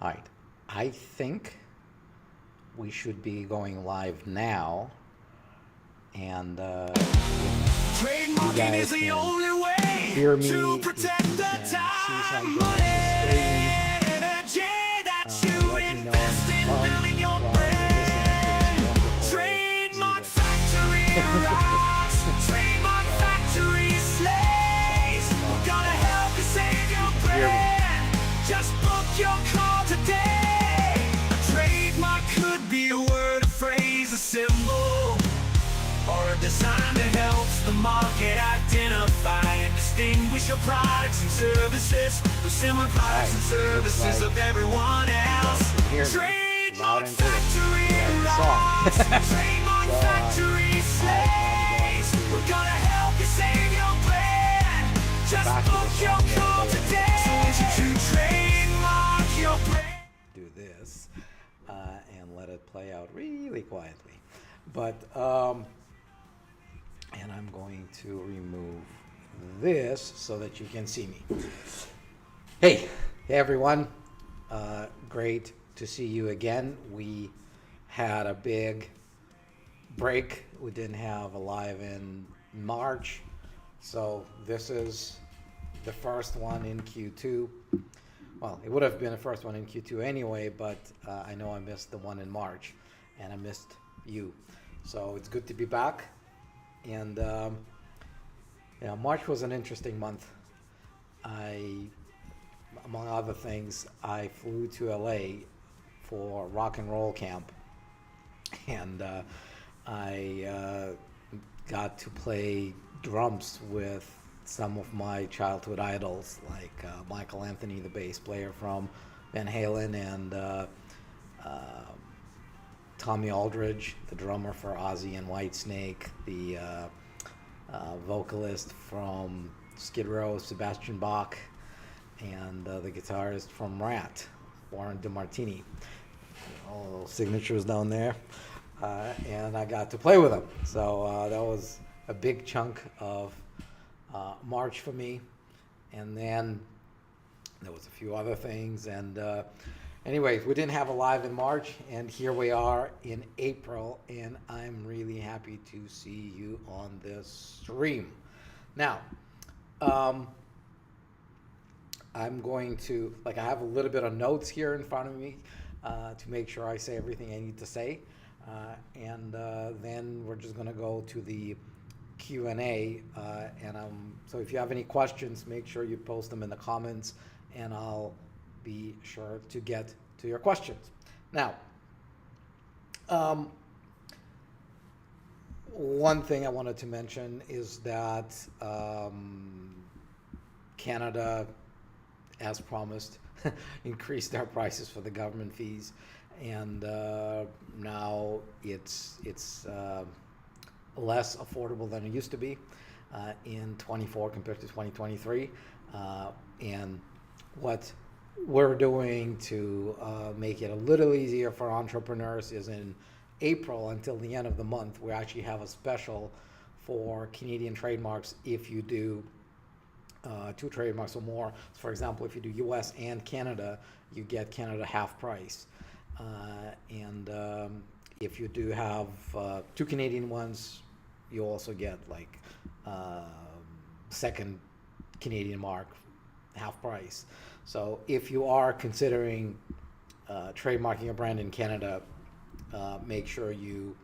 All right. I think we should be going live now, and you Trademarking is guys the can only way hear me. to If you protect the can see time, something on money, the and energy that screen, you let me know invest in in front building your while brand. you're listening to this Trademark wonderful Factory music. rocks. Trademark Factory slays. We're gonna help you save your Hear me. brand. Just book your call today. A trademark could be a word, a phrase, a symbol, or a design that helps the market identify and distinguish your products and services with similar products and services like of everyone else. hear me loud Trademark and clear. Factory Like the song. rocks. Trademark So, Factory slays. We're gonna help you save your brand. Just back to the book your song the call other day. today. So won't you trademark your brand? Do this and let it play out really quietly. But and I'm going to remove this so that you can see me. Hey everyone, great to see you again. We had a big break. We didn't have a live in March, so this is the first one in Q2. Well, it would have been the first one in Q2 anyway, but I know I missed the one in March, and I missed you. So it's good to be back. And March was an interesting month. Among other things, I flew to LA for rock and roll camp, and I got to play drums with some of my childhood idols, like Michael Anthony, the bass player from Van Halen, and Tommy Aldridge, the drummer for Ozzy and Whitesnake, the vocalist from Skid Row, Sebastian Bach, and the guitarist from Rat, Warren DeMartini. All those signatures down there. And I got to play with them. So that was a big chunk of March for me. And then there was a few other things. And anyways, we didn't have a live in March, and here we are in April, and I'm really happy to see you on this stream. Now, I'm going to, I have a little bit of notes here in front of me to make sure I say everything I need to say. And then we're just going to go to the Q&A. So if you have any questions, make sure you post them in the comments, and I'll be sure to get to your questions. Now, one thing I wanted to mention is that Canada, as promised, increased their prices for the government fees, and now it's less affordable than it used to be in 24 compared to 2023. And what we're doing to make it a little easier for entrepreneurs is in April until the end of the month, we actually have a special for Canadian trademarks. If you do 2 trademarks or more, for example, if you do US and Canada, you get Canada half price. And if you do have 2 Canadian ones, you also get second Canadian mark half price. So if you are considering trademarking a brand in Canada, make sure you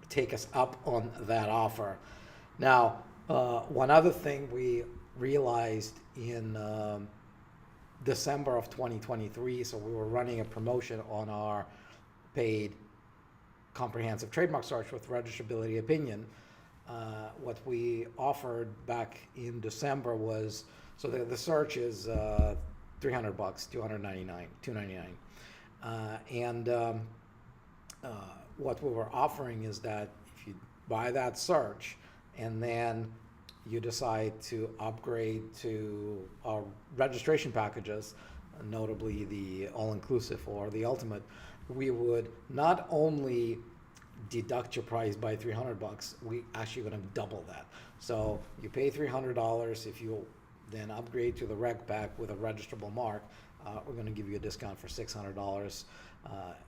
take us up on that offer. Now, one other thing we realized in December of 2023, so we were running a promotion on our paid comprehensive trademark search with registrability opinion. What we offered back in December was, so the search is $300, $299. And what we were offering is that if you buy that search and then you decide to upgrade to our registration packages, notably the all-inclusive or the ultimate, we would not only deduct your price by $300, we actually going to double that. So you pay $300 if you then upgrade to the reg pack with a registrable mark, we're going to give you a discount for $600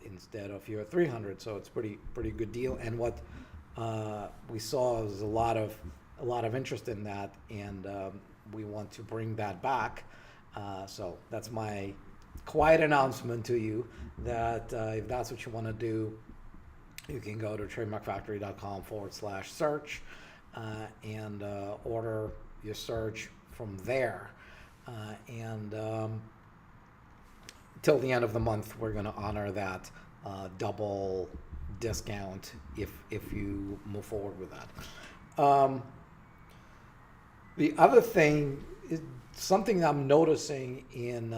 instead of your $300. So it's pretty good deal. And what we saw was a lot of interest in that, and we want to bring that back. So that's my quiet announcement to you that if that's what you want to do, you can go to trademarkfactory.com/search and order your search from there. Till the end of the month, we're going to honor that double discount if you move forward with that. The other thing is something I'm noticing in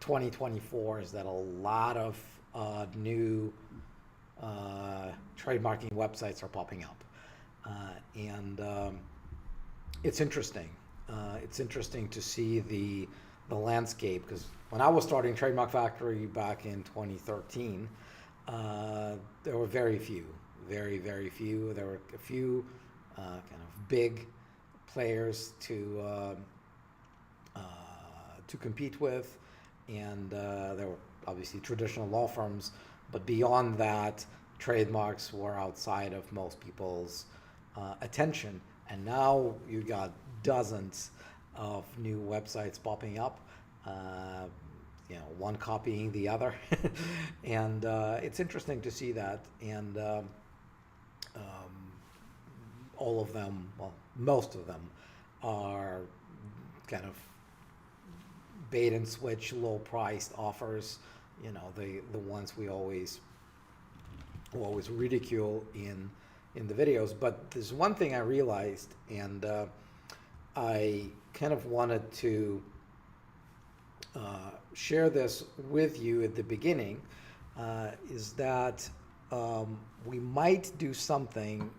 2024 is that a lot of new trademarking websites are popping up, and it's interesting. It's interesting to see the landscape, because when I was starting Trademark Factory back in 2013, there were very few. There were a few kind of big players to compete with, and there were obviously traditional law firms, but beyond that, trademarks were outside of most people's attention. And now you got dozens of new websites popping up, one copying the other, and it's interesting to see that. And all of them, well, most of them, are kind of bait and switch, low-priced offers. The ones we always ridicule in the videos. But there's one thing I realized, and I kind of wanted to share this with you at the beginning, is that we might do something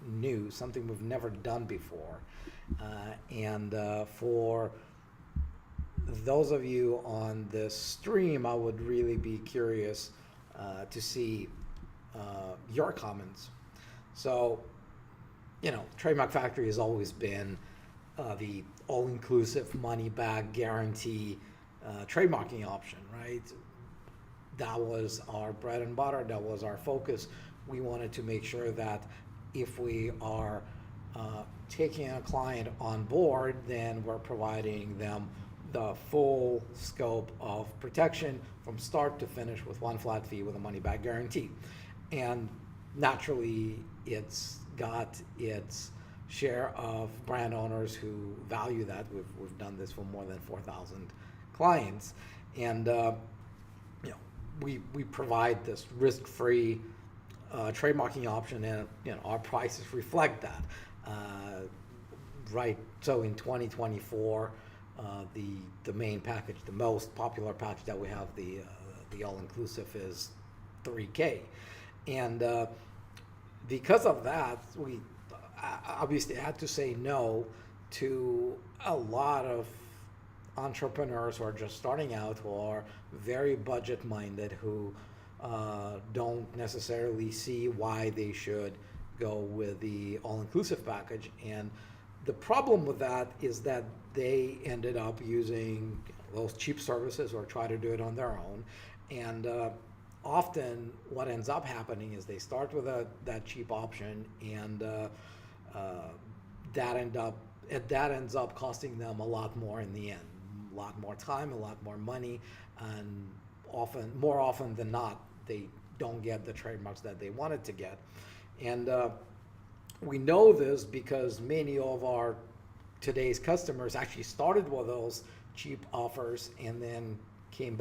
new, something we've never done before. And for those of you on this stream, I would really be curious to see your comments. So, Trademark Factory has always been the all-inclusive money-back guarantee trademarking option, right? That was our bread and butter. That was our focus. We wanted to make sure that if we are taking a client on board, then we're providing them the full scope of protection from start to finish with one flat fee with a money-back guarantee. And naturally, it's got its share of brand owners who value that. We've done this for more than 4,000 clients, and we provide this risk-free trademarking option, and our prices reflect that. Right. So in 2024, the main package, the most popular package that we have, the all-inclusive, is $3K, and because of that, we obviously had to say no to a lot of entrepreneurs who are just starting out, who are very budget-minded, who don't necessarily see why they should go with the all-inclusive package. And the problem with that is that they ended up using those cheap services or try to do it on their own. And often what ends up happening is they start with that cheap option, and that ends up costing them a lot more in the end, a lot more time, a lot more money, and more often than not, they don't get the trademarks that they wanted to get. And we know this because many of our today's customers actually started with those cheap offers and then came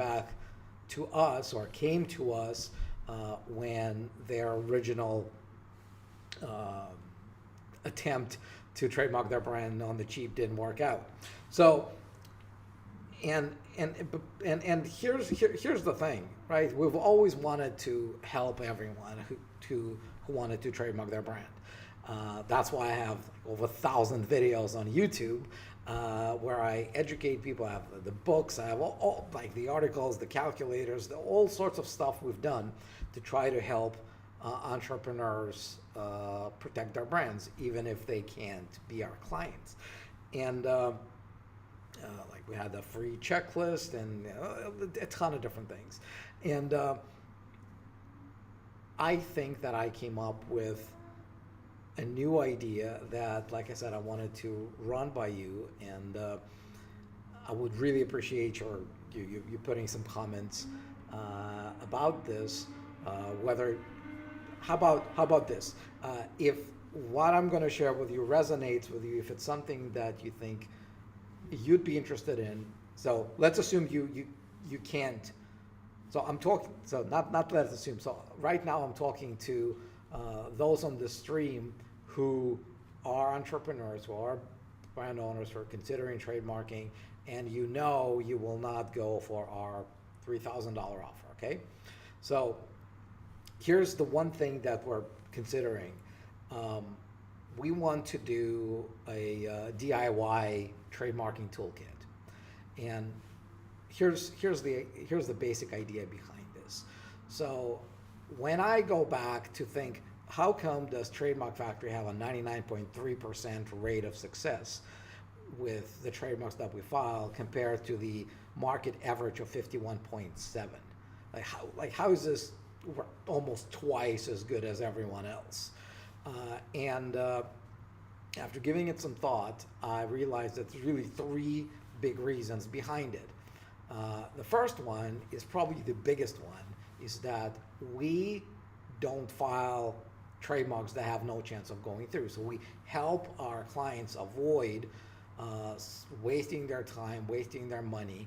to us when their original attempt to trademark their brand on the cheap didn't work out. So, and here's the thing, right? We've always wanted to help everyone who wanted to trademark their brand. That's why I have over 1,000 videos on YouTube where I educate people. I have the books, I have all like the articles, the calculators, all sorts of stuff we've done to try to help entrepreneurs protect their brands, even if they can't be our clients. And like we had the free checklist and a ton of different things. And I think that I came up with a new idea that, like I said, I wanted to run by you, and I would really appreciate you putting some comments about this. Whether how about this? If what I'm going to share with you resonates with you, if it's something that you think you'd be interested in, so let's assume you can't. So I'm talking. So not let's assume. So right now I'm talking to those on the stream who are entrepreneurs, who are brand owners, who are considering trademarking, and you know you will not go for our $3,000 offer. Okay, so here's the one thing that we're considering. We want to do a DIY trademarking toolkit, and here's the basic idea behind this. So when I go back to think, how come does Trademark Factory have a 99.3% rate of success with the trademarks that we file compared to the market average of 51.7? How is this almost twice as good as everyone else? And after giving it some thought, I realized that there's really three big reasons behind it. The first one is probably the biggest one, is that we don't file trademarks that have no chance of going through. So we help our clients avoid wasting their time, wasting their money,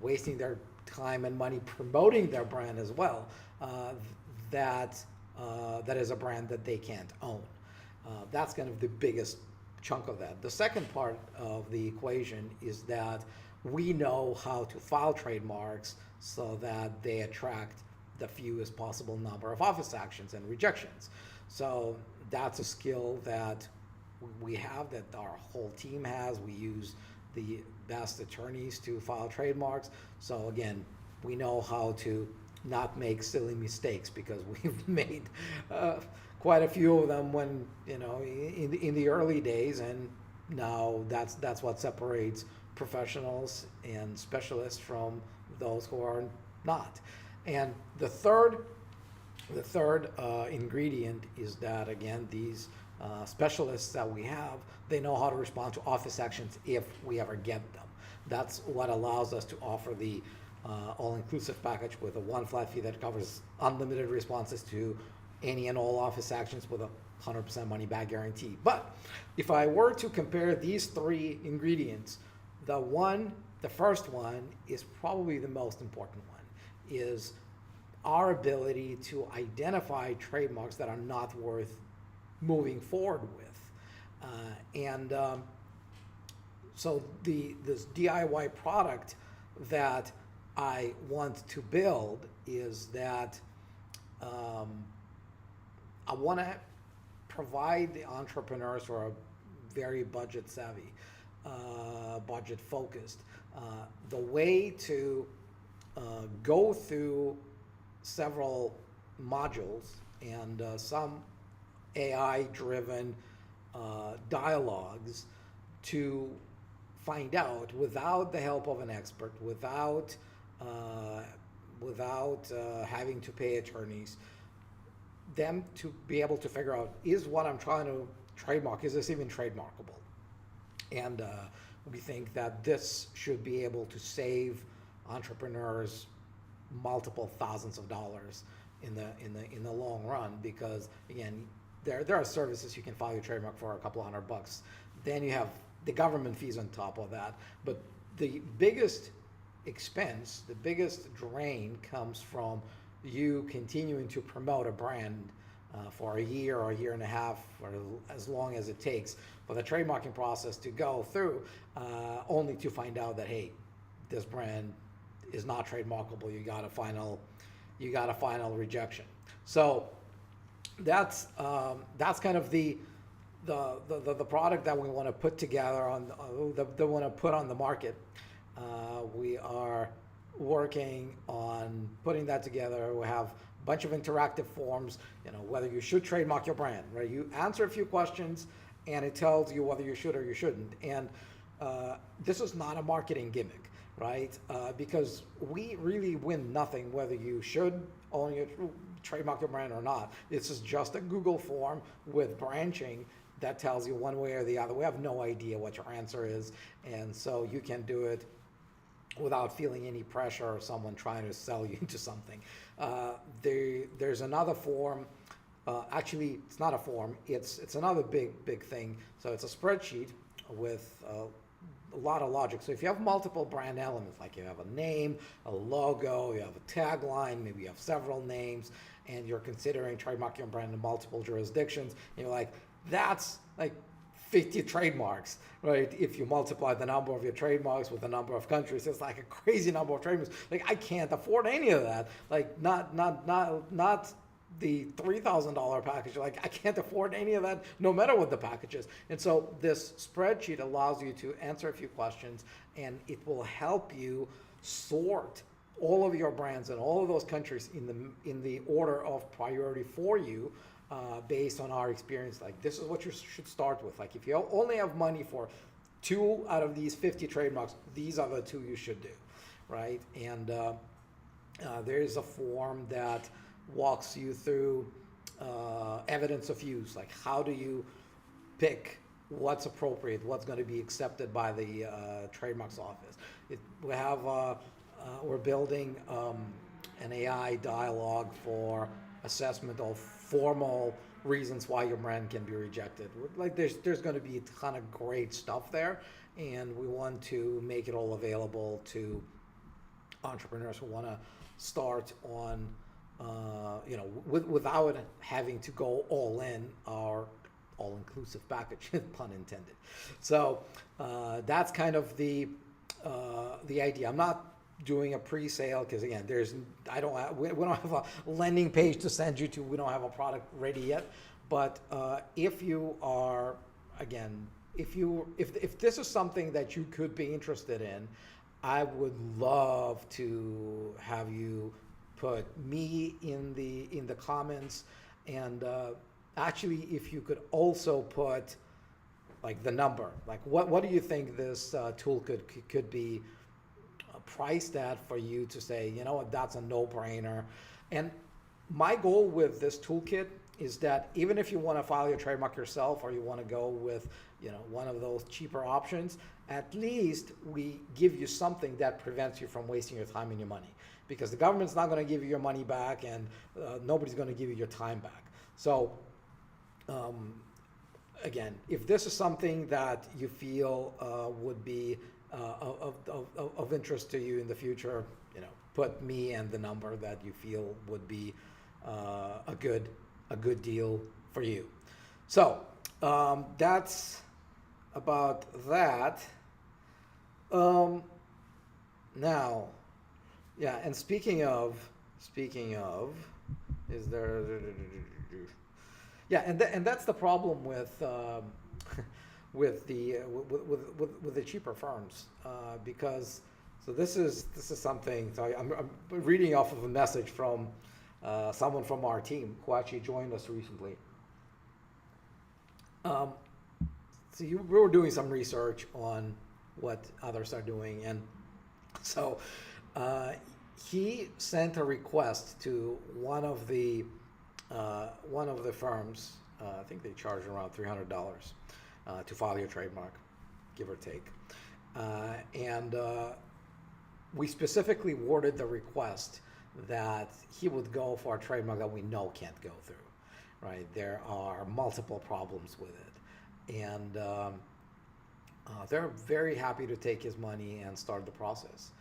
wasting their time and money promoting their brand as well, that is a brand that they can't own. That's kind of the biggest chunk of that. The second part of the equation is that we know how to file trademarks so that they attract the fewest possible number of office actions and rejections. So that's a skill that we have, that our whole team has. We use the best attorneys to file trademarks. So again, we know how to not make silly mistakes, because we've made quite a few of them when, in the early days, and now that's what separates professionals and specialists from those who are not. And the third ingredient is that, again, these specialists that we have, they know how to respond to office actions if we ever get them. That's what allows us to offer the all-inclusive package with a one flat fee that covers unlimited responses to any and all office actions with a 100% money back guarantee. But if I were to compare these three ingredients, the first one is probably the most important one, is our ability to identify trademarks that are not worth moving forward with. So this DIY product that I want to build is that I want to provide the entrepreneurs who are very budget savvy, budget focused, the way to go through several modules and some AI-driven dialogues to find out, without the help of an expert, without having to pay attorneys, them to be able to figure out, is what I'm trying to trademark, is this even trademarkable? And we think that this should be able to save entrepreneurs multiple thousands of dollars in the long run, because again, there are services you can file your trademark for a couple $100. Then you have the government fees on top of that. But the biggest expense, the biggest drain, comes from you continuing to promote a brand for a year or a year and a half, or as long as it takes for the trademarking process to go through, only to find out that, hey, this brand is not trademarkable. You got a final rejection. So that's kind of the product that we want to put together that we want to put on the market. We are working on putting that together. We have a bunch of interactive forms, whether you should trademark your brand, right? You answer a few questions and it tells you whether you should or you shouldn't. And this is not a marketing gimmick, right? Because we really win nothing whether you should own your trademark your brand or not. This is just a Google form with branching that tells you one way or the other. We have no idea what your answer is, and so you can do it without feeling any pressure or someone trying to sell you into something. There's another form. Actually, it's not a form. It's another big thing. So it's a spreadsheet with a lot of logic. So if you have multiple brand elements, like you have a name, a logo, you have a tagline, maybe you have several names, and you're considering trademarking your brand in multiple jurisdictions, and you're like, that's like 50 trademarks, right? If you multiply the number of your trademarks with the number of countries, it's like a crazy number of trademarks. Like, I can't afford any of that. Like, not the $3,000 package. Like, I can't afford any of that, no matter what the package is. And so this spreadsheet allows you to answer a few questions, and it will help you sort all of your brands in all of those countries in the order of priority for you, based on our experience. Like, this is what you should start with. Like, if you only have money for 2 out of these 50 trademarks, these are the 2 you should do, right? And there is a form that walks you through evidence of use. Like, how do you pick what's appropriate, what's going to be accepted by the trademarks office? We're building an AI dialogue for assessment of formal reasons why your brand can be rejected. Like, there's going to be a ton of great stuff there, and we want to make it all available to entrepreneurs who want to start on, without having to go all in, our all-inclusive package, pun intended. So that's kind of the idea. I'm not doing a pre-sale because, again, we don't have a landing page to send you to. We don't have a product ready yet. But if you are, again, if this is something that you could be interested in, I would love to have you put me in the comments, and actually, if you could also put like the number, like what do you think this toolkit could be priced at for you to say, you know what, that's a no-brainer. And my goal with this toolkit is that even if you want to file your trademark yourself, or you want to go with, one of those cheaper options, at least we give you something that prevents you from wasting your time and your money, because the government's not going to give you your money back, and nobody's going to give you your time back. So again, if this is something that you feel would be of interest to you in the future, put me and the number that you feel would be a good deal for you. So that's about that. Now, yeah, and speaking of, is there? Yeah, and that's the problem with with the cheaper firms, because this is something. So I'm reading off of a message from someone from our team who actually joined us recently. We were doing some research on what others are doing, and so he sent a request to one of the firms. I think they charge around $300 to file your trademark, give or take. And we specifically worded the request that he would go for a trademark that we know can't go through, right? There are multiple problems with it. And they're very happy to take his money and start the process.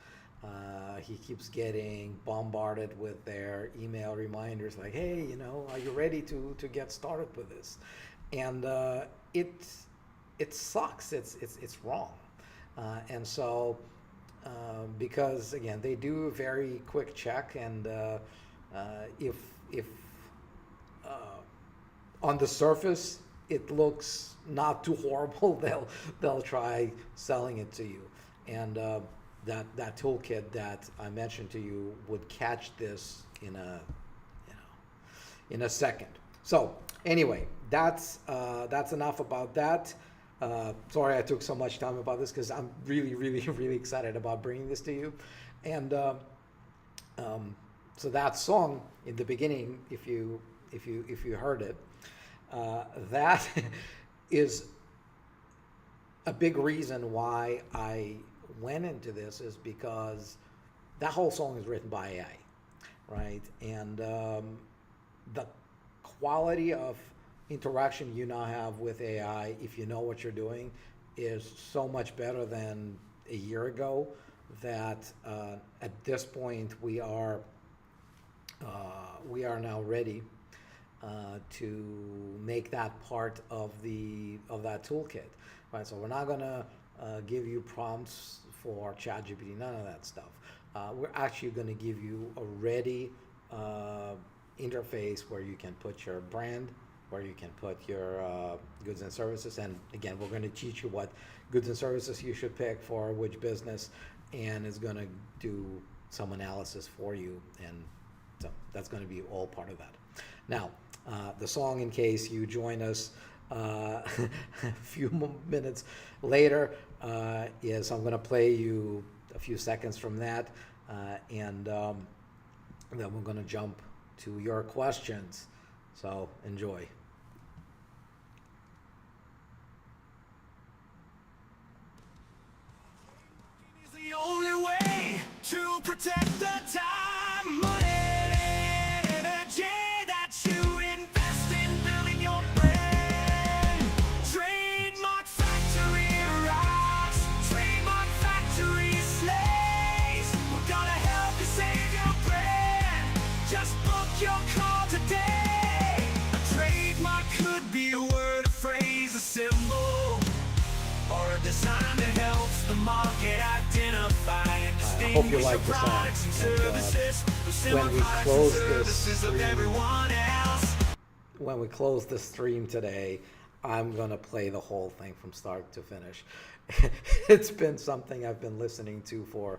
He keeps getting bombarded with their email reminders like, hey, are you ready to get started with this? And it sucks. It's wrong. And so because, again, they do a very quick check, and if on the surface it looks not too horrible, they'll try selling it to you. And that toolkit that I mentioned to you would catch this in a second. So anyway, that's enough about that. Sorry I took so much time about this because I'm really, really, really excited about bringing this to you. And so that song in the beginning, if you heard it, that is a big reason why I went into this, is because that whole song is written by AI, right? And the quality of interaction you now have with AI, if you know what you're doing, is so much better than a year ago, that at this point we are now ready to make that part of that toolkit, right? So we're not gonna give you prompts for ChatGPT, none of that stuff. We're actually gonna give you a ready interface where you can put your brand, where you can put your goods and services, and again, we're going to teach you what goods and services you should pick for which business, and it's going to do some analysis for you, and so that's going to be all part of that. Now, the song, in case you join us a few minutes later, is I'm going to play you a few seconds from that, and then we're going to jump to your questions. So enjoy. Is the only way to protect the time, money, and energy that you invest in building your brand. Trademark Factory rocks. Trademark Factory slays. We're gonna help you save your brand. Just book your call today. A trademark could be a word, a phrase, a symbol, or a design that helps the market identify and I hope you distinguish like your the song. products and services from similar When we products and close this services of stream, everyone else. when we close the stream today, I'm gonna play the whole thing from start to finish. It's been something I've been listening to for,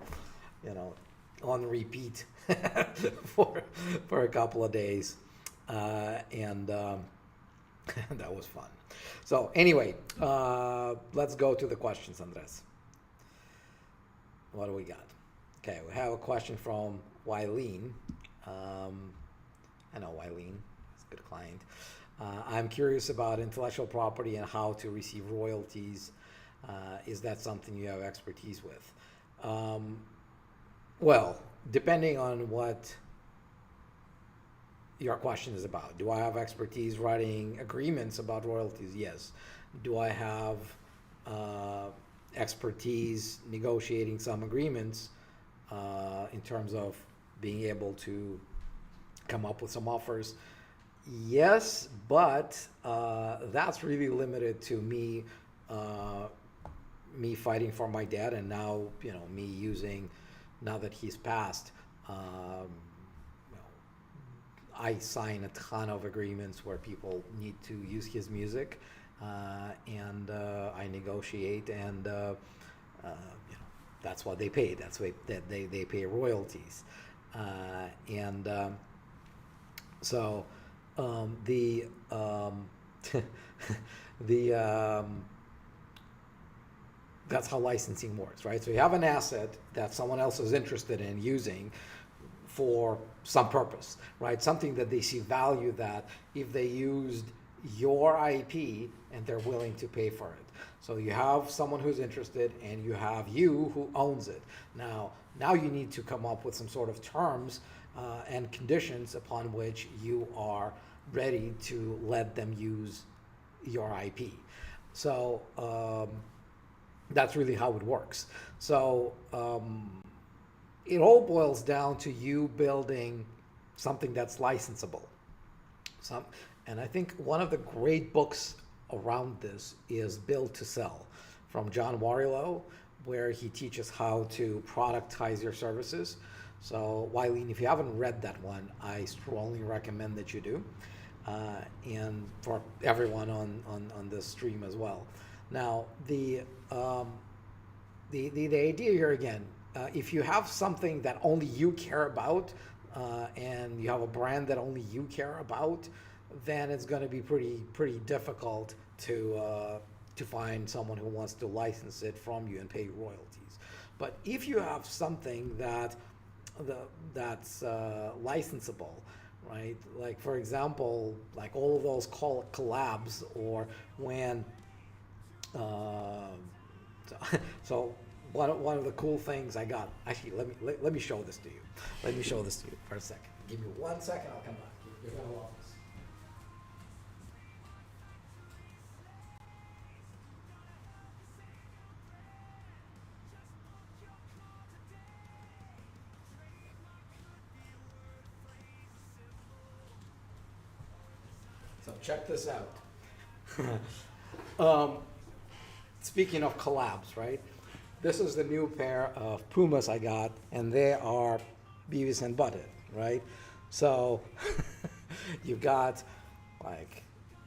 on repeat for a couple of days, and that was fun. So anyway, let's go to the questions, Andres. What do we got? Okay, we have a question from Wileen. I know Wileen, it's a good client. I'm curious about intellectual property and how to receive royalties. Is that something you have expertise with? Well, depending on what your question is about. Do I have expertise writing agreements about royalties? Yes. Do I have expertise negotiating some agreements in terms of being able to come up with some offers? Yes, but that's really limited to me fighting for my dad, and now me using, now that he's passed, I sign a ton of agreements where people need to use his music, and I negotiate, and that's what they pay. That's what they pay royalties, and so the that's how licensing works, right? So you have an asset that someone else is interested in using for some purpose, right? Something that they see value, that if they used your IP and they're willing to pay for it. So you have someone who's interested, and you have you who owns it. Now you need to come up with some sort of terms and conditions upon which you are ready to let them use your IP. So that's really how it works. So it all boils down to you building something that's licensable. And I think one of the great books around this is Build to Sell from John Warrilow, where he teaches how to productize your services. So Wileen, if you haven't read that one, I strongly recommend that you do, and for everyone on this stream as well. Now the idea here again, if you have something that only you care about, and you have a brand that only you care about, then it's going to be pretty difficult to to find someone who wants to license it from you and pay you royalties. But if you have something that's licensable, right? Like for example, like all of those collabs, or when so one of the cool things I got, actually let me show this to you. Let me show this to you for a second. Give me 1 second, I'll come back. You're gonna love this. So check this out. Speaking of collabs, right? This is the new pair of Pumas I got, and they are Beavis and Butthead, right? So you've got like,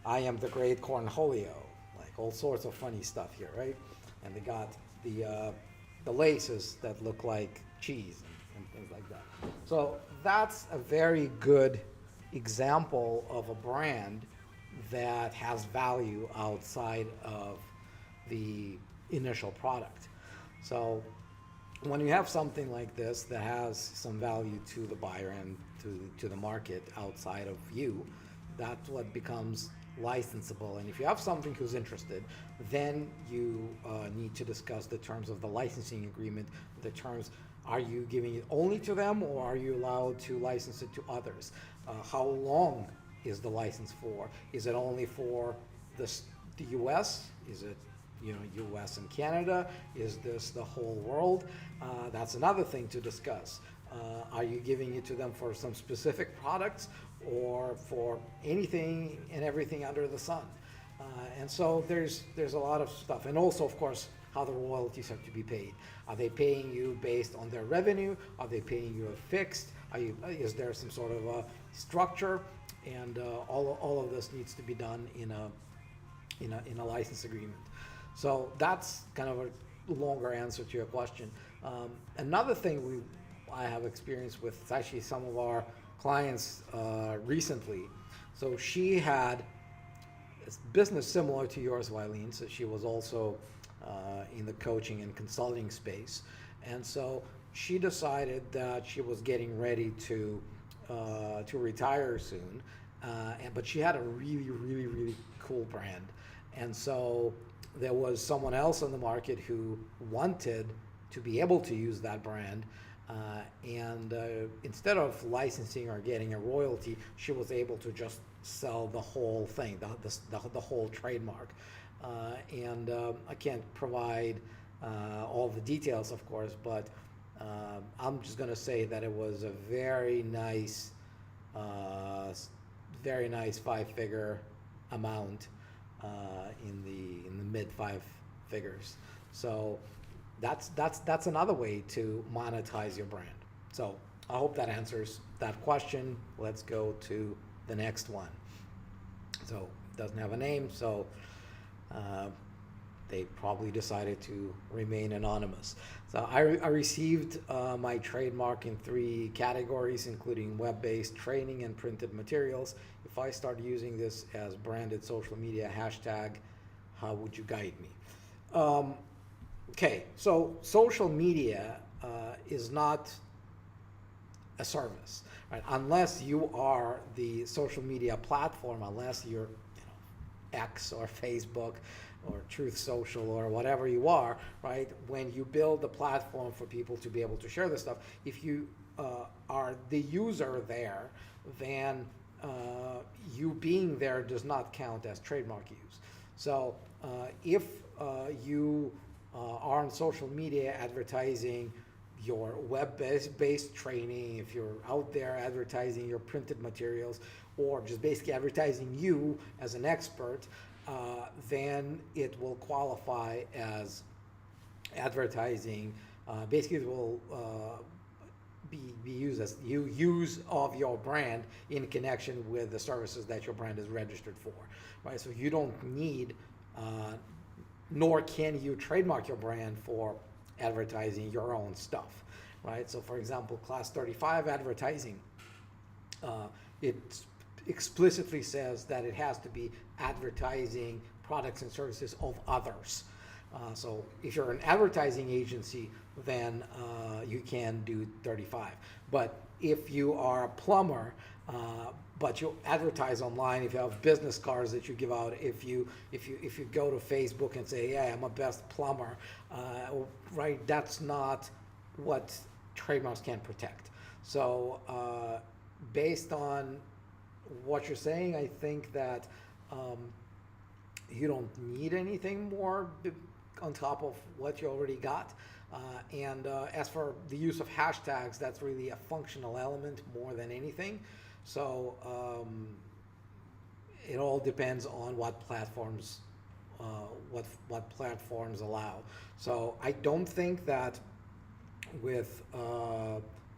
I am the great Cornholio, like all sorts of funny stuff here, right? And they got the laces that look like cheese and things like that. So that's a very good example of a brand that has value outside of the initial product. So when you have something like this that has some value to the buyer and to the market outside of you, that's what becomes licensable. And if you have something who's interested, then you need to discuss the terms of the licensing agreement. The terms, are you giving it only to them, or are you allowed to license it to others? How long is the license for? Is it only for the US? Is it US and Canada? Is this the whole world? That's another thing to discuss. Are you giving it to them for some specific products, or for anything and everything under the sun? And so there's a lot of stuff. And also, of course, how the royalties have to be paid. Are they paying you based on their revenue? Are they paying you a fixed? Is there some sort of a structure? And all of this needs to be done in a license agreement. So that's kind of a longer answer to your question. Another thing I have experience with, it's actually some of our clients recently. So she had a business similar to yours, Wileen. So she was also in the coaching and consulting space. And so she decided that she was getting ready to retire soon. But she had a really, really, really cool brand. And so there was someone else on the market who wanted to be able to use that brand. Instead of licensing or getting a royalty, she was able to just sell the whole thing, the whole trademark. I can't provide all the details, of course, but I'm just going to say that it was a very nice 5-figure amount in the mid 5 figures. So that's another way to monetize your brand. So I hope that answers that question. Let's go to the next one. So it doesn't have a name, so they probably decided to remain anonymous. So I received my trademark in 3 categories, including web-based training and printed materials. If I start using this as branded social media hashtag, how would you guide me? Okay, so social media is not a service, right? Unless you are the social media platform, unless you're X or Facebook or Truth Social or whatever you are, right? When you build a platform for people to be able to share this stuff, if you are the user there, then you being there does not count as trademark use. So if you are on social media advertising your web-based training, if you're out there advertising your printed materials, or just basically advertising you as an expert, then it will qualify as advertising. Basically, it will be used as use of your brand in connection with the services that your brand is registered for, right? So you don't need, nor can you trademark your brand for advertising your own stuff, right? So for example, Class 35 advertising, it explicitly says that it has to be advertising products and services of others. So if you're an advertising agency, then you can do 35. But if you are a plumber, but you advertise online, if you have business cards that you give out, if you go to Facebook and say, "Yeah, I'm a best plumber," right? That's not what trademarks can protect. So based on what you're saying, I think that you don't need anything more on top of what you already got. And as for the use of hashtags, that's really a functional element more than anything. So it all depends on what platforms allow. So I don't think that with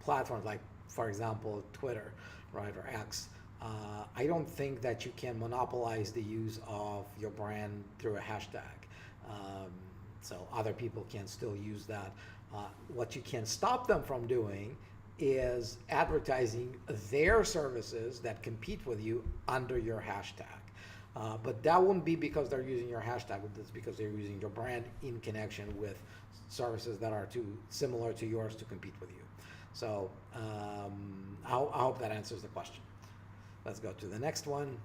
platforms like, for example, Twitter, right, or X, I don't think that you can monopolize the use of your brand through a hashtag. So other people can still use that. What you can stop them from doing is advertising their services that compete with you under your hashtag. But that wouldn't be because they're using your hashtag, it's because they're using your brand in connection with services that are too similar to yours to compete with you. So I hope that answers the question. Let's go to the next one.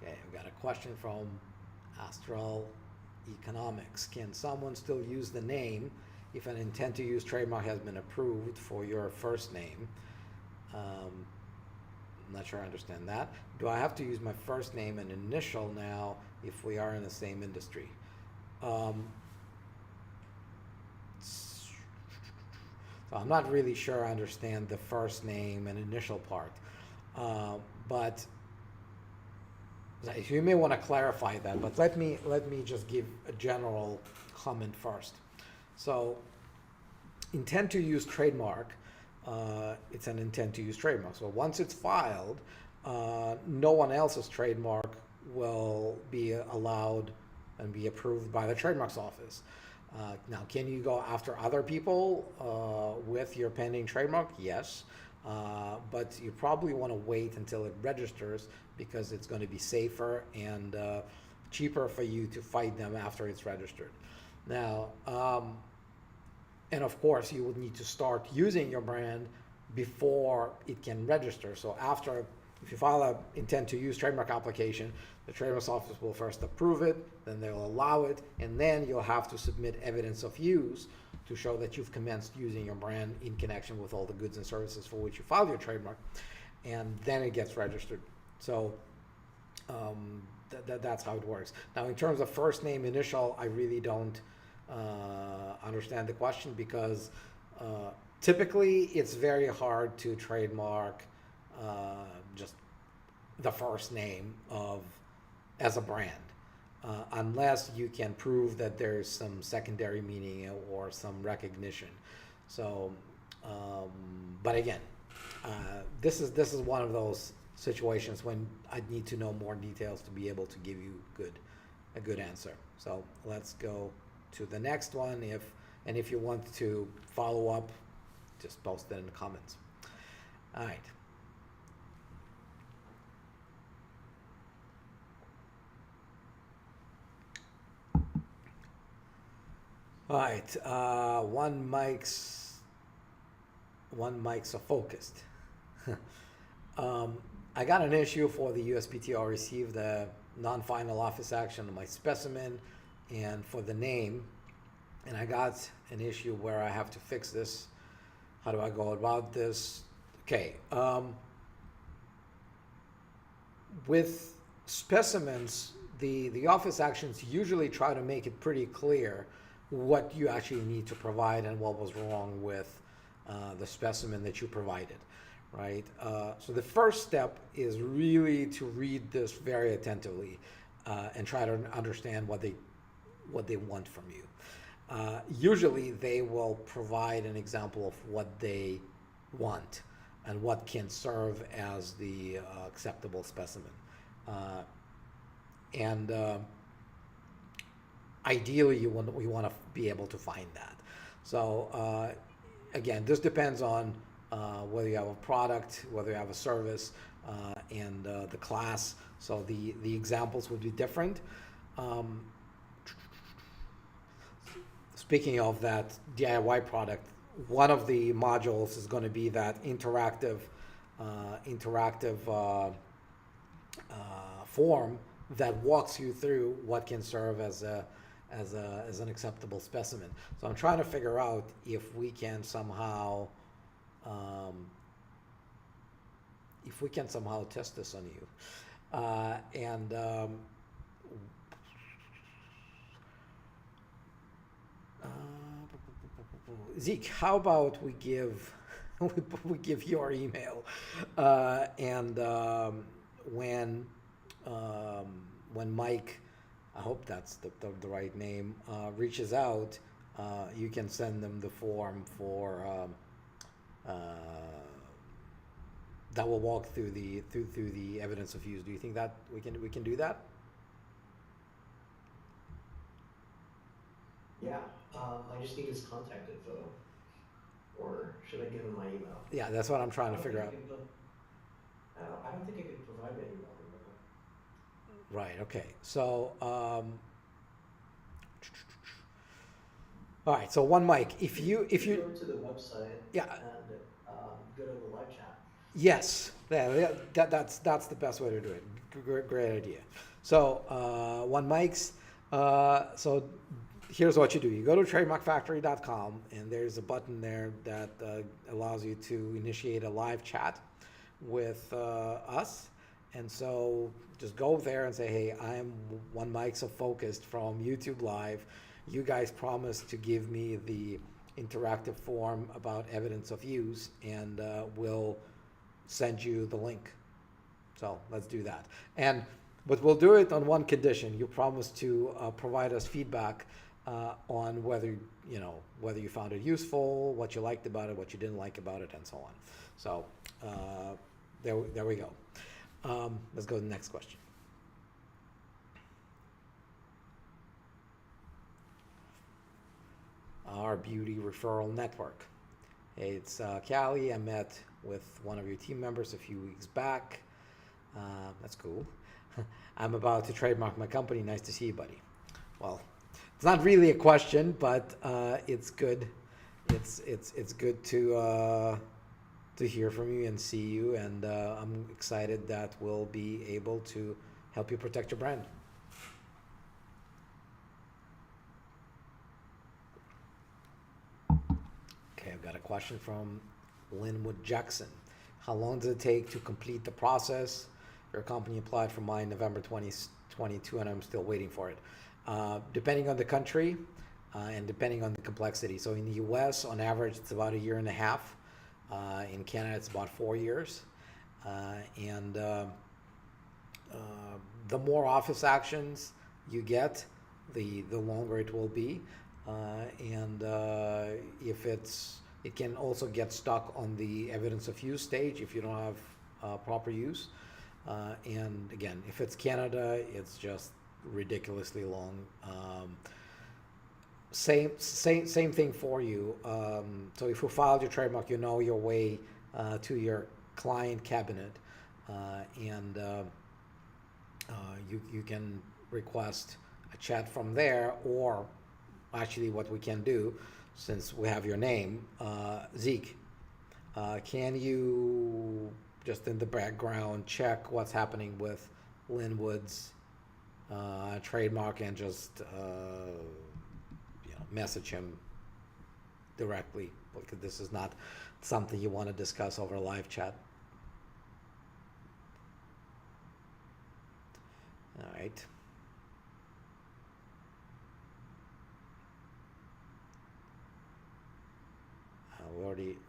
Okay, we've got a question from Astral Economics. Can someone still use the name if an intent to use trademark has been approved for your first name? I'm not sure I understand that. Do I have to use my first name and initial now if we are in the same industry? So I'm not really sure I understand the first name and initial part, but you may want to clarify that. But let me just give a general comment first. So, intent to use trademark, it's an intent to use trademark. So once it's filed, no one else's trademark will be allowed and be approved by the trademarks office. Now, can you go after other people with your pending trademark? Yes, but you probably want to wait until it registers because it's going to be safer and cheaper for you to fight them after it's registered. Now, and of course, you would need to start using your brand before it can register. So after, if you file an intent to use trademark application, the trademarks office will first approve it, then they'll allow it, and then you'll have to submit evidence of use to show that you've commenced using your brand in connection with all the goods and services for which you filed your trademark, and then it gets registered. So that's how it works. Now, in terms of first name, initial, I really don't understand the question because typically it's very hard to trademark just the first name as a brand unless you can prove that there's some secondary meaning or some recognition. So, but again, this is one of those situations when I need to know more details to be able to give you a good answer. So let's go to the next one. If you want to follow up, just post it in the comments. All right. All right. One mic's so focused. I got an issue for the USPTO. Received a non-final office action on my specimen and for the name, and I got an issue where I have to fix this. How do I go about this? Okay. With specimens, the office actions usually try to make it pretty clear what you actually need to provide and what was wrong with the specimen that you provided, right? So the first step is really to read this very attentively and try to understand what they want from you. Usually they will provide an example of what they want and what can serve as the acceptable specimen. Ideally, we want to be able to find that. So again, this depends on whether you have a product, whether you have a service, and the class. So the examples would be different. Speaking of that DIY product, one of the modules is going to be that interactive form that walks you through what can serve as an acceptable specimen. So I'm trying to figure out if we can somehow test this on you. Zeke, how about we give your email, and when Mike, I hope that's the right name, reaches out, you can send them the form for that will walk through the evidence of use. Do you think that we can do that? Yeah, I just need his contact info, or should I give him my email? Yeah, that's what I'm trying to figure out. I don't think I could provide that email. Right. Okay. So, all right. So one mic. If you go to the website, yeah, and go to the live chat. Yes, that's the best way to do it. Great idea. So one mics. So here's what you do. You go to trademarkfactory.com, and there's a button there that allows you to initiate a live chat with us. And so just go there and say, hey, I'm One Mic So Focused from YouTube Live. You guys promised to give me the interactive form about evidence of use, and we'll send you the link. So let's do that. But we'll do it on one condition. You promise to provide us feedback on whether you found it useful, what you liked about it, what you didn't like about it, and so on. So there we go. Let's go to the next question. Our beauty referral network. Hey, it's Callie. I met with one of your team members a few weeks back. That's cool. I'm about to trademark my company. Nice to see you, buddy. Well, it's not really a question, but it's good. It's good to hear from you and see you, and I'm excited that we'll be able to help you protect your brand. Okay, I've got a question from Linwood Jackson. How long does it take to complete the process? Your company applied for mine November 2022, and I'm still waiting for it. Depending on the country and depending on the complexity. So in the US, on average, it's about 1.5 years. In Canada, it's about 4 years. And the more office actions you get, the longer it will be. It can also get stuck on the evidence of use stage if you don't have proper use. And again, if it's Canada, it's just ridiculously long. Same thing for you. So if you filed your trademark, you know your way to your client cabinet, and you can request a chat from there, or actually what we can do, since we have your name, Zeke, can you just in the background check what's happening with Linwood's trademark and just message him directly, because this is not something you want to discuss over live chat. All right.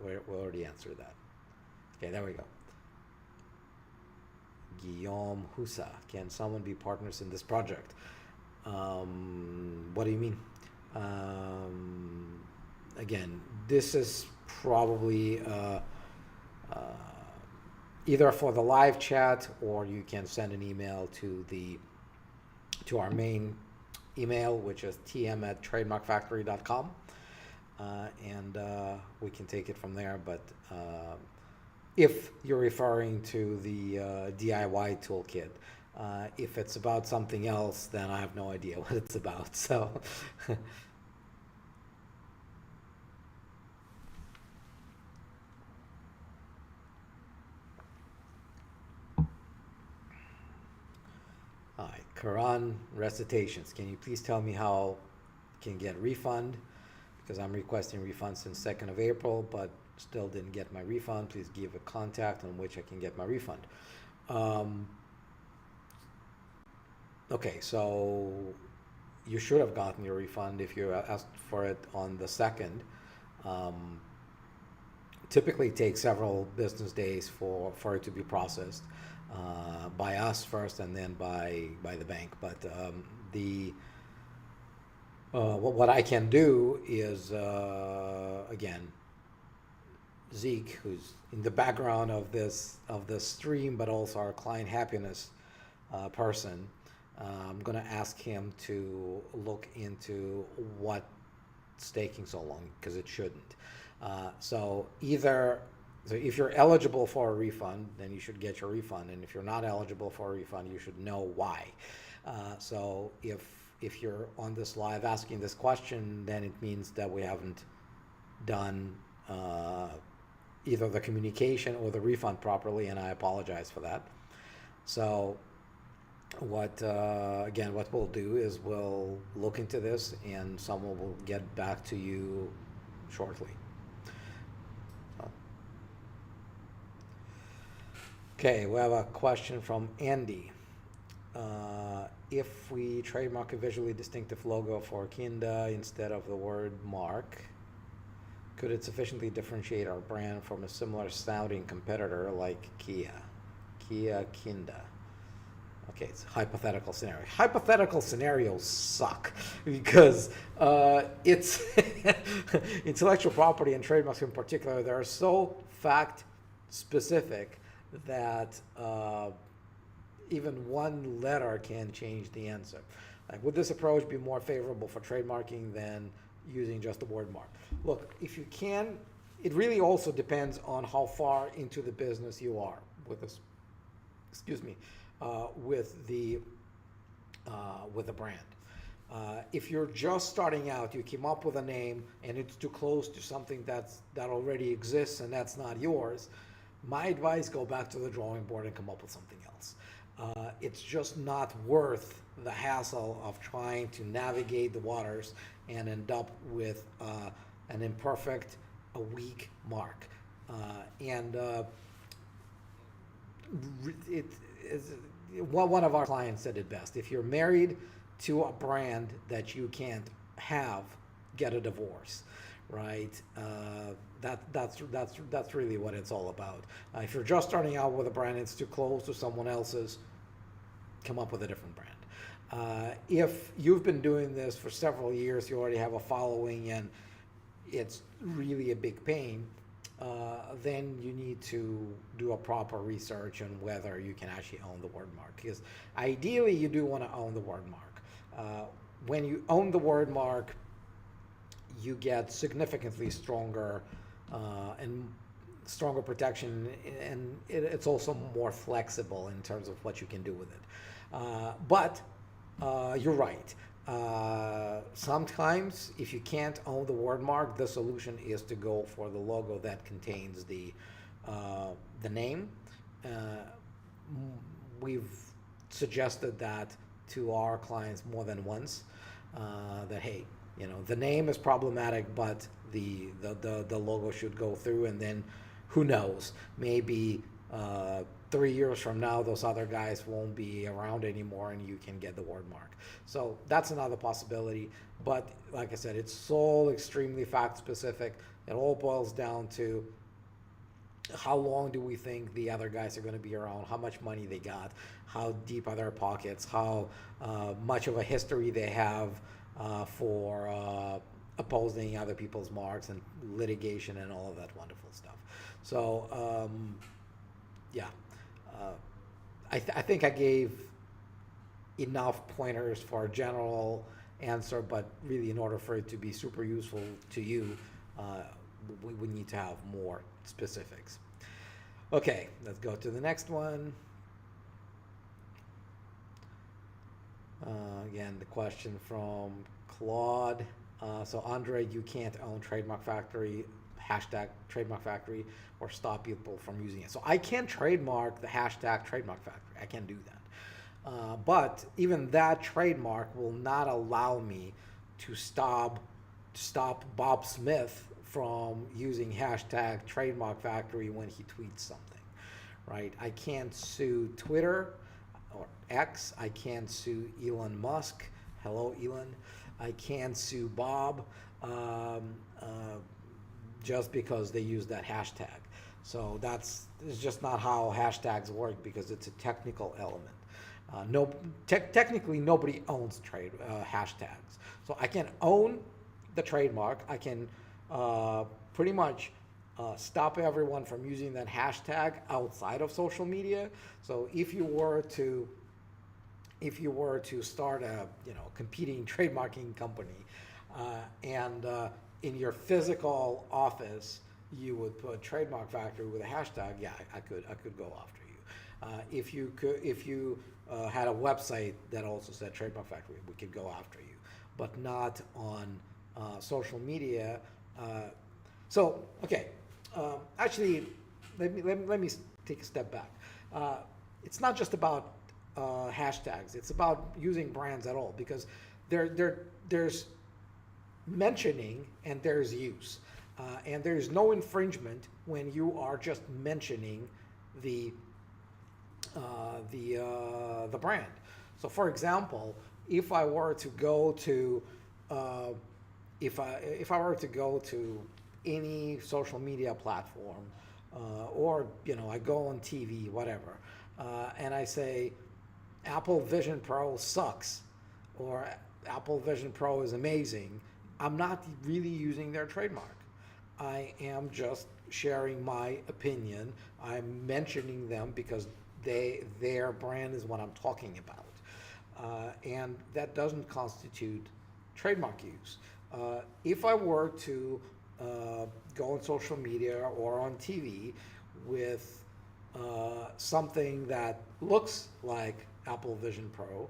We already answered that. Okay, there we go. Guillaume Husa, can someone be partners in this project? What do you mean? Again, this is probably either for the live chat, or you can send an email to our main email, which is tm@trademarkfactory.com. and we can take it from there. But if you're referring to the DIY toolkit, if it's about something else, then I have no idea what it's about. So. All right, Quran recitations. Can you please tell me how I can get refund? Because I'm requesting refund since 2nd of April, but still didn't get my refund. Please give a contact on which I can get my refund. Okay, so you should have gotten your refund if you asked for it on the 2nd. Typically it takes several business days for it to be processed by us first and then by the bank. But what I can do is, again, Zeke, who's in the background of this stream, but also our client happiness person, I'm going to ask him to look into what's taking so long, because it shouldn't. So if you're eligible for a refund, then you should get your refund, and if you're not eligible for a refund, you should know why. So if you're on this live asking this question, then it means that we haven't done either the communication or the refund properly, and I apologize for that. So what we'll do is we'll look into this, and someone will get back to you shortly. Okay, we have a question from Andy. If we trademark a visually distinctive logo for Kinda instead of the word mark, could it sufficiently differentiate our brand from a similar sounding competitor like Kia Kinda? Okay, it's a hypothetical scenario. Hypothetical scenarios suck because it's intellectual property and trademarks in particular, they are so fact specific that even one letter can change the answer. Like, would this approach be more favorable for trademarking than using just the word mark? Look, if you can, it really also depends on how far into the business you are with this. With the brand. If you're just starting out, you came up with a name and it's too close to something that already exists and that's not yours, my advice, go back to the drawing board and come up with something else. It's just not worth the hassle of trying to navigate the waters and end up with an imperfect, a weak mark. One of our clients said it best: if you're married to a brand that you can't have, get a divorce, right? That's really what it's all about. If you're just starting out with a brand, it's too close to someone else's, come up with a different brand. If you've been doing this for several years, you already have a following, and it's really a big pain, then you need to do a proper research on whether you can actually own the word mark. Because ideally, you do want to own the word mark. When you own the word mark, you get significantly stronger and stronger protection, and it's also more flexible in terms of what you can do with it. But you're right. Sometimes if you can't own the word mark, the solution is to go for the logo that contains the name. We've suggested that to our clients more than once, that hey, the name is problematic, but the logo should go through, and then who knows, maybe 3 years from now, those other guys won't be around anymore and you can get the word mark. So that's another possibility. But like I said, it's so extremely fact specific. It all boils down to how long do we think the other guys are going to be around, how much money they got, how deep are their pockets, how much of a history they have for opposing other people's marks and litigation and all of that wonderful stuff. So yeah. I think I gave enough pointers for general answer, but really in order for it to be super useful to you, we would need to have more specifics. Okay, let's go to the next one. Again, the question from Claude. So Andrei, you can't own Trademark Factory, hashtag Trademark Factory, or stop people from using it. So I can trademark the hashtag Trademark Factory. I can do that. But even that trademark will not allow me to stop Bob Smith from using hashtag Trademark Factory when he tweets something, right? I can't sue Twitter or X. I can't sue Elon Musk. Hello, Elon. I can't sue Bob just because they use that hashtag. So it's just not how hashtags work, because it's a technical element. Technically, nobody owns hashtags. So I can own the trademark. I can pretty much stop everyone from using that hashtag outside of social media. So if you were to start a competing trademarking company, and in your physical office you would put Trademark Factory with a hashtag, yeah, I could go after you. If you had a website that also said Trademark Factory, we could go after you, but not on social media. Actually, let me take a step back. It's not just about hashtags. It's about using brands at all, because there's mentioning and there's use, and there's no infringement when you are just mentioning the brand. So, for example, if I were to go to if I were to go to any social media platform, or I go on TV, whatever, and I say Apple Vision Pro sucks, or Apple Vision Pro is amazing, I'm not really using their trademark. I am just sharing my opinion. I'm mentioning them because their brand is what I'm talking about, and that doesn't constitute trademark use. If I were to go on social media or on TV with something that looks like Apple Vision Pro,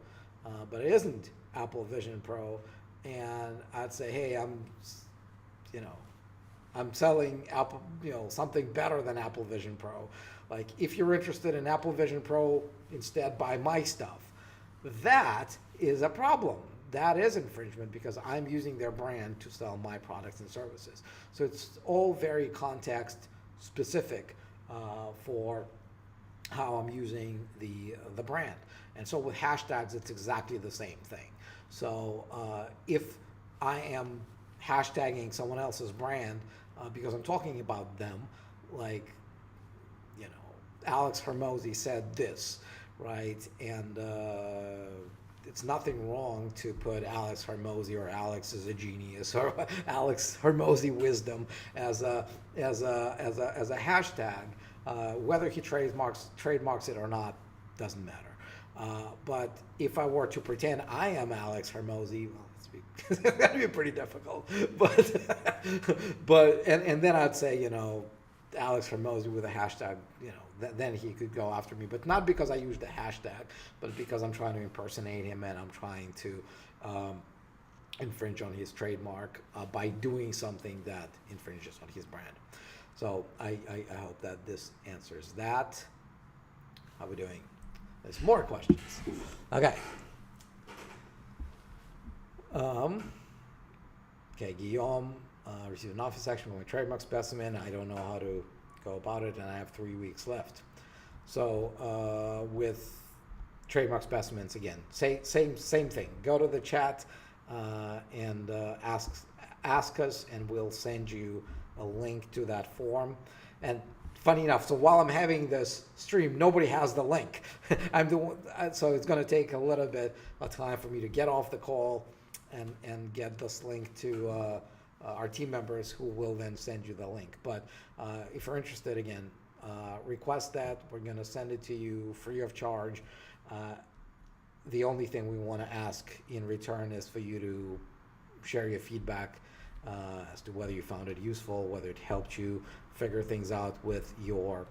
but it isn't Apple Vision Pro, and I'd say, hey, I'm selling Apple, something better than Apple Vision Pro. Like, if you're interested in Apple Vision Pro, instead buy my stuff. That is a problem. That is infringement, because I'm using their brand to sell my products and services. So it's all very context specific for how I'm using the brand. And so with hashtags, it's exactly the same thing. So if I am hashtagging someone else's brand because I'm talking about them, like, Alex Hermosi said this, right? And it's nothing wrong to put Alex Hermosi, or Alex is a genius, or Alex Hermosi wisdom as a hashtag. Whether he trademarks it or not doesn't matter. But if I were to pretend I am Alex Hermosi, well, that'd be pretty difficult. But then I'd say, Alex Hermosi with a hashtag, then he could go after me. But not because I used the hashtag, but because I'm trying to impersonate him, and I'm trying to infringe on his trademark by doing something that infringes on his brand. So I hope that this answers that. How are we doing? There's more questions. Okay. Okay, Guillaume received an office action for my trademark specimen. I don't know how to go about it, and I have 3 weeks left. So with trademark specimens, again, same thing. Go to the chat and ask us, and we'll send you a link to that form. And funny enough, so while I'm having this stream, nobody has the link. So it's going to take a little bit of time for me to get off the call and get this link to our team members, who will then send you the link. But if you're interested, again, request that. We're going to send it to you free of charge. the only thing we want to ask in return is for you to share your feedback as to whether you found it useful, whether it helped you figure things out with your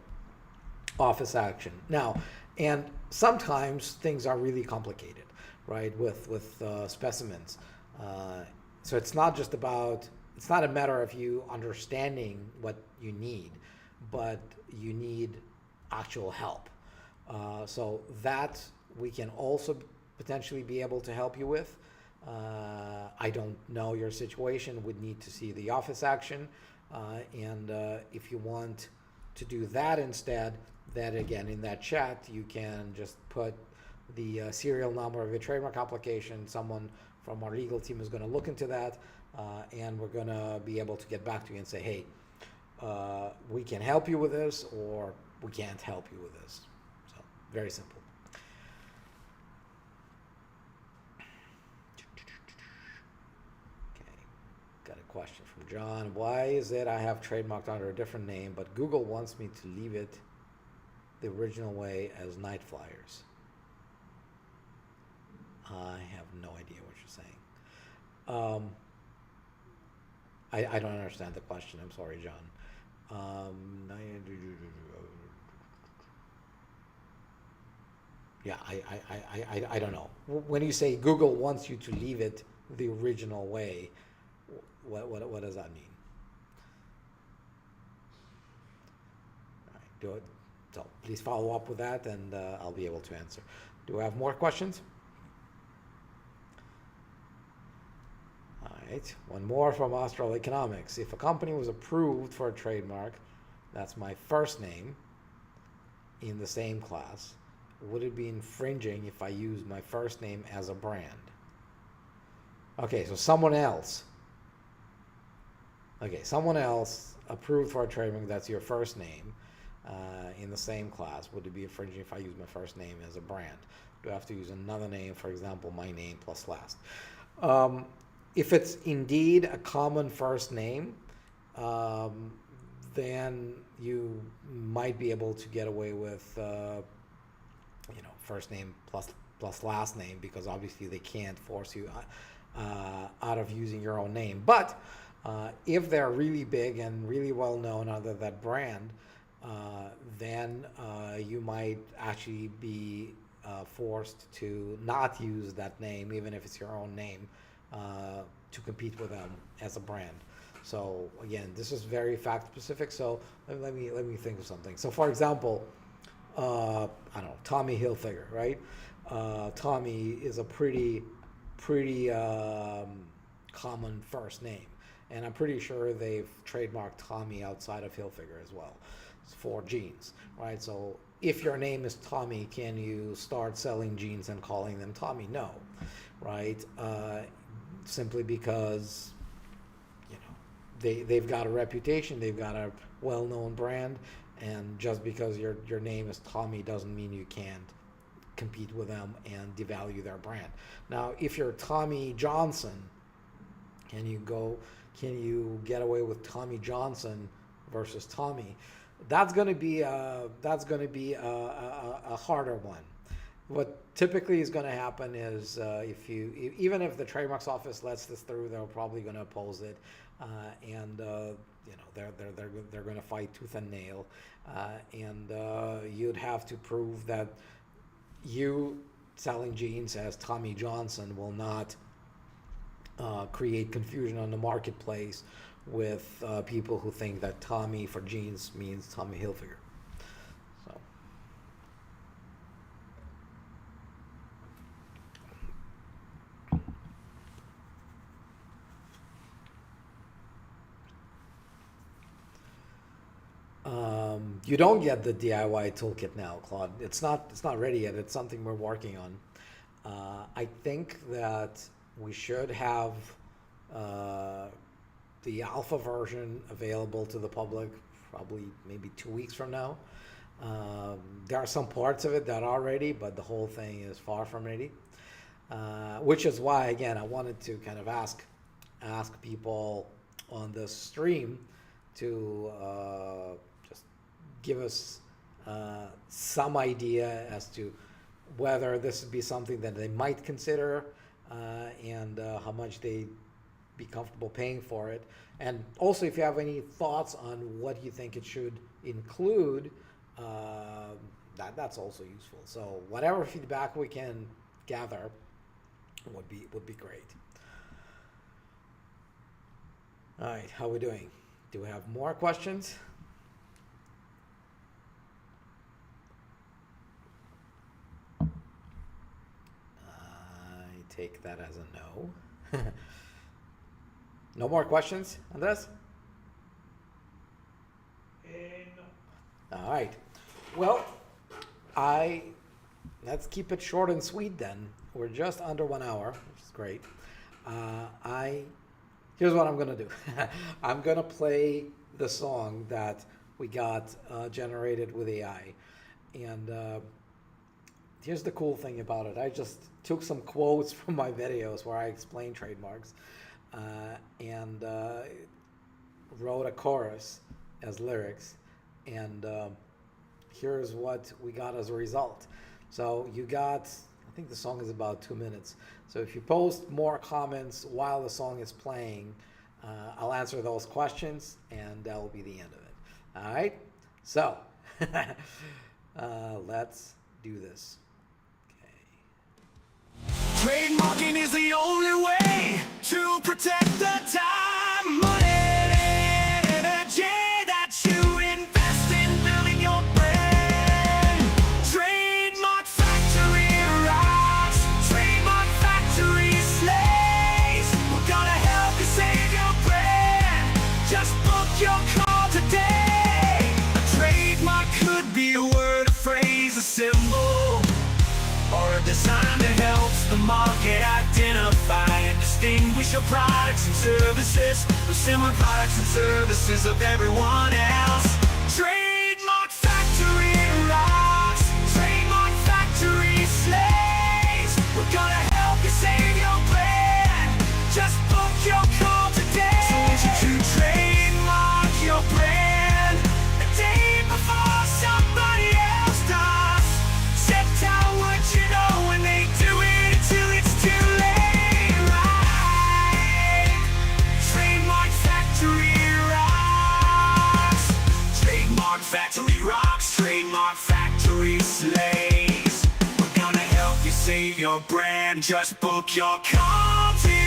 office action. Now, and sometimes things are really complicated, right, with specimens. So it's not just about, it's not a matter of you understanding what you need, but you need actual help. So that we can also potentially be able to help you with. I don't know your situation, would need to see the office action. And if you want to do that instead, then again, in that chat, you can just put the serial number of your trademark application. Someone from our legal team is going to look into that, and we're going to be able to get back to you and say, hey, we can help you with this, or we can't help you with this. So, very simple. Got a question from John. Why is it I have trademarked under a different name, but Google wants me to leave it the original way as Night Flyers? I have no idea what you're saying. I don't understand the question. I'm sorry, John. Yeah, I don't know. When you say Google wants you to leave it the original way, what does that mean? All right, do it. So please follow up with that, and I'll be able to answer. Do I have more questions? All right, one more from Austral Economics. If a company was approved for a trademark, that's my first name, in the same class, would it be infringing if I use my first name as a brand? Okay, so someone else approved for a trademark, that's your first name, in the same class, would it be infringing if I use my first name as a brand? Do I have to use another name, for example, my name plus last? If it's indeed a common first name, then you might be able to get away with first name plus last name, because obviously they can't force you out of using your own name. But if they're really big and really well known under that brand, then you might actually be forced to not use that name, even if it's your own name, to compete with them as a brand. So again, this is very fact specific. So let me think of something. So for example, I don't know, Tommy Hilfiger, right? Tommy is a pretty common first name, and I'm pretty sure they've trademarked Tommy outside of Hilfiger as well for jeans, right? So if your name is Tommy, can you start selling jeans and calling them Tommy? No, right? Simply because they've got a reputation, they've got a well-known brand, and just because your name is Tommy doesn't mean you can't compete with them and devalue their brand. Now, if you're Tommy Johnson, can you get away with Tommy Johnson versus Tommy? That's going to be a harder one. What typically is going to happen is even if the trademarks office lets this through, they're probably going to oppose it, and they're going to fight tooth and nail, and you'd have to prove that you selling jeans as Tommy Johnson will not create confusion on the marketplace with people who think that Tommy for jeans means Tommy Hilfiger. So. You don't get the DIY toolkit now, Claude. It's not ready yet. It's something we're working on. I think that we should have the alpha version available to the public probably maybe 2 weeks from now. There are some parts of it that are ready, but the whole thing is far from ready. Which is why, again, I wanted to kind of ask people on the stream to just give us some idea as to whether this would be something that they might consider, and how much they be comfortable paying for it. And also, if you have any thoughts on what you think it should include, that's also useful. So whatever feedback we can gather would be great. All right, how are we doing? Do we have more questions? I take that as a no. No more questions, Andres? No. All right. Well, let's keep it short and sweet then. We're just under 1 hour, which is great. Here's what I'm gonna do. I'm gonna play the song that we got generated with AI, and here's the cool thing about it. I just took some quotes from my videos where I explain trademarks, and wrote a chorus as lyrics, and here's what we got as a result. So you got, I think the song is about 2 minutes. So if you post more comments while the song is playing, I'll answer those questions, and that will be the end of it. All right? So let's do this. Trademarking is the only way to protect the time, money, and energy that you invest in building your brand. Trademark Factory rocks. Trademark Factory slays. We're gonna help you save your brand. Just book your call today. A trademark could be a word, a phrase, a symbol, or a design that helps the market identify and distinguish your products and services from similar products and services of everyone else. Trademark Factory rocks. Trademark Factory slays. We're gonna help you save your brand. Just book your call today. So won't you to trademark your brand a day before somebody else does. Set down what you know when they do it until it's too late, right? Trademark Factory rocks. Trademark Factory rocks. Trademark Factory slays. We're gonna help you save your brand. Just book your call today.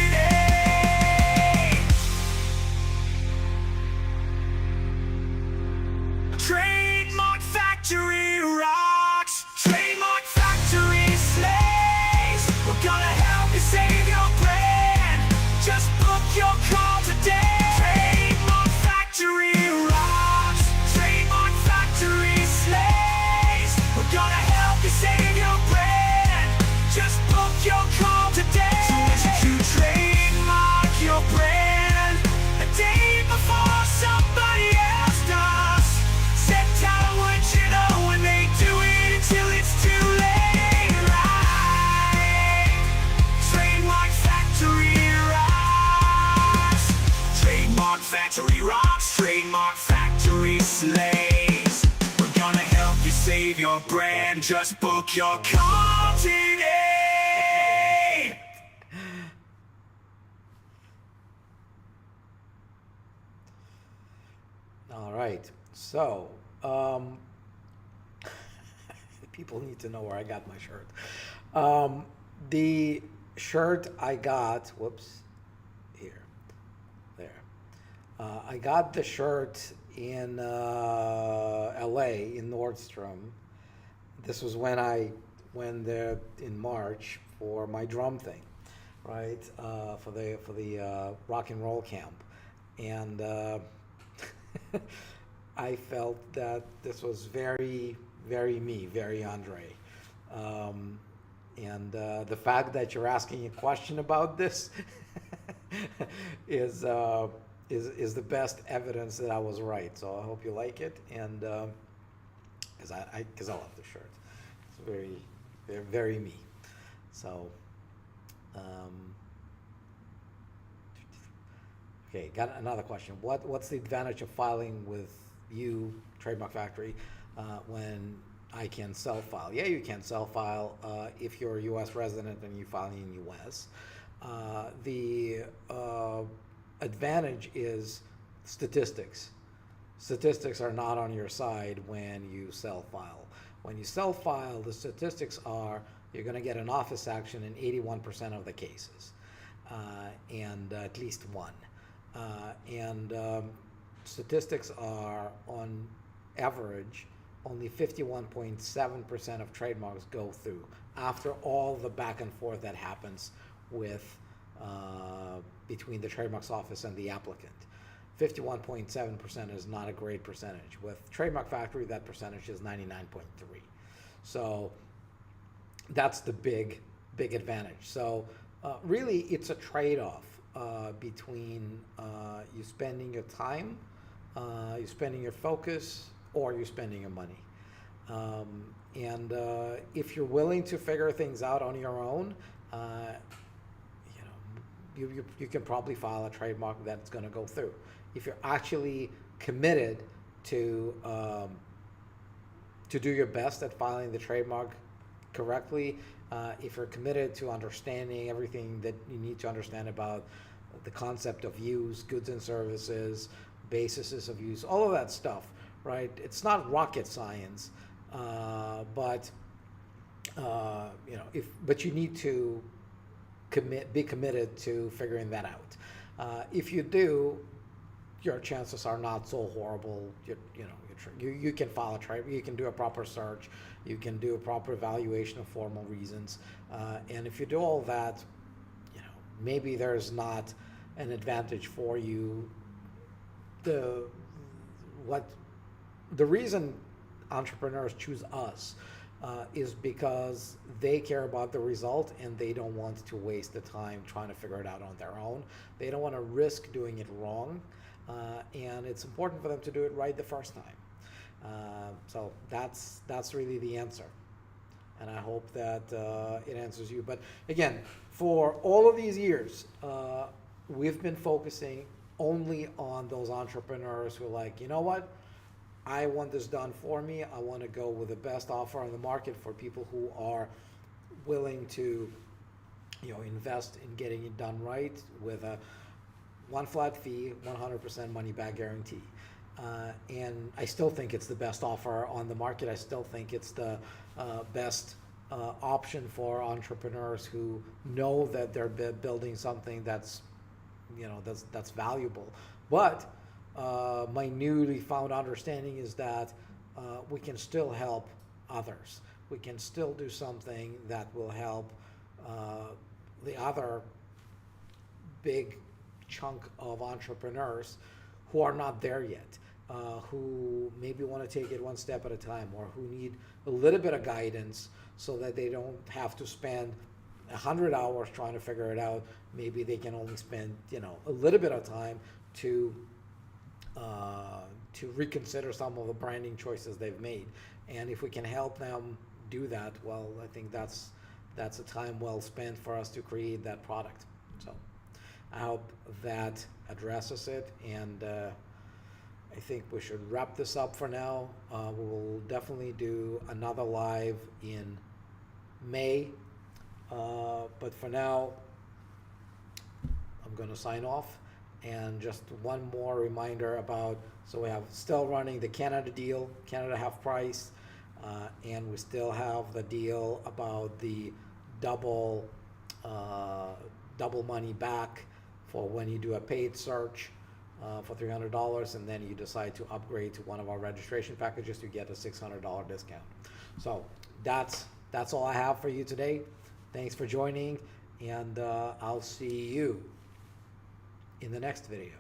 Trademark Factory rocks. Trademark Factory slays. We're gonna help you save your brand. Just book your call today. Trademark Factory rocks. Trademark Factory slays. We're gonna help you save your brand. Just book your call today. So won't you to trademark your brand a day before somebody else does. Set down what you know when they do it until it's too late, right? Trademark Factory rocks. Trademark Factory rocks. Trademark Factory slays. We're gonna help you save your brand. Just book your call today. All right. So, people need to know where I got my shirt. The shirt I got, whoops, here, there. I got the shirt in LA in Nordstrom. This was when I went there in March for my drum thing, right? For the rock and roll camp, and I felt that this was very, very me, very Andrei. And the fact that you're asking a question about this is the best evidence that I was right. So I hope you like it, and because I love the shirt. It's very, very me. So. Okay, got another question. What's the advantage of filing with you, Trademark Factory, when I can self-file. Yeah, you can self-file if you're a U.S. resident and you file in U.S. The advantage is statistics. Statistics are not on your side when you self-file. When you self-file, the statistics are you're going to get an office action in 81% of the cases, and at least one. Statistics are on average only 51.7% of trademarks go through after all the back and forth that happens with between the trademarks office and the applicant. 51.7% is not a great percentage. With Trademark Factory, that percentage is 99.3. So that's the big advantage. So really, it's a trade-off between you spending your time, you spending your focus, or you're spending your money. If you're willing to figure things out on your own, you can probably file a trademark that's going to go through. If you're actually committed to do your best at filing the trademark correctly, if you're committed to understanding everything that you need to understand about the concept of use, goods and services, bases of use, all of that stuff, right? It's not rocket science, but you need to be committed to figuring that out. If you do, your chances are not so horrible. You can file a trademark, you can do a proper search, you can do a proper evaluation of formal reasons, and if you do all that, maybe there's not an advantage for you. The reason entrepreneurs choose us is because they care about the result and they don't want to waste the time trying to figure it out on their own. They don't want to risk doing it wrong, and it's important for them to do it right the first time. So that's really the answer, and I hope that it answers you. But again, for all of these years, we've been focusing only on those entrepreneurs who are like, you know what? I want this done for me. I want to go with the best offer on the market for people who are willing to, invest in getting it done right with a one flat fee, 100% money back guarantee. And I still think it's the best offer on the market. I still think it's the best option for entrepreneurs who know that they're building something that's valuable. But my newly found understanding is that we can still help others. We can still do something that will help the other big chunk of entrepreneurs who are not there yet, who maybe want to take it one step at a time, or who need a little bit of guidance so that they don't have to spend 100 hours trying to figure it out. Maybe they can only spend a little bit of time to reconsider some of the branding choices they've made. And if we can help them do that, well, I think that's a time well spent for us to create that product. So I hope that addresses it, and I think we should wrap this up for now. We will definitely do another live in May, but for now, I'm going to sign off. And just one more reminder so we have still running the Canada deal, Canada half price, and we still have the deal about the double money back for when you do a paid search for $300, and then you decide to upgrade to one of our registration packages to get a $600 discount. So that's all I have for you today. Thanks for joining, and I'll see you in the next video.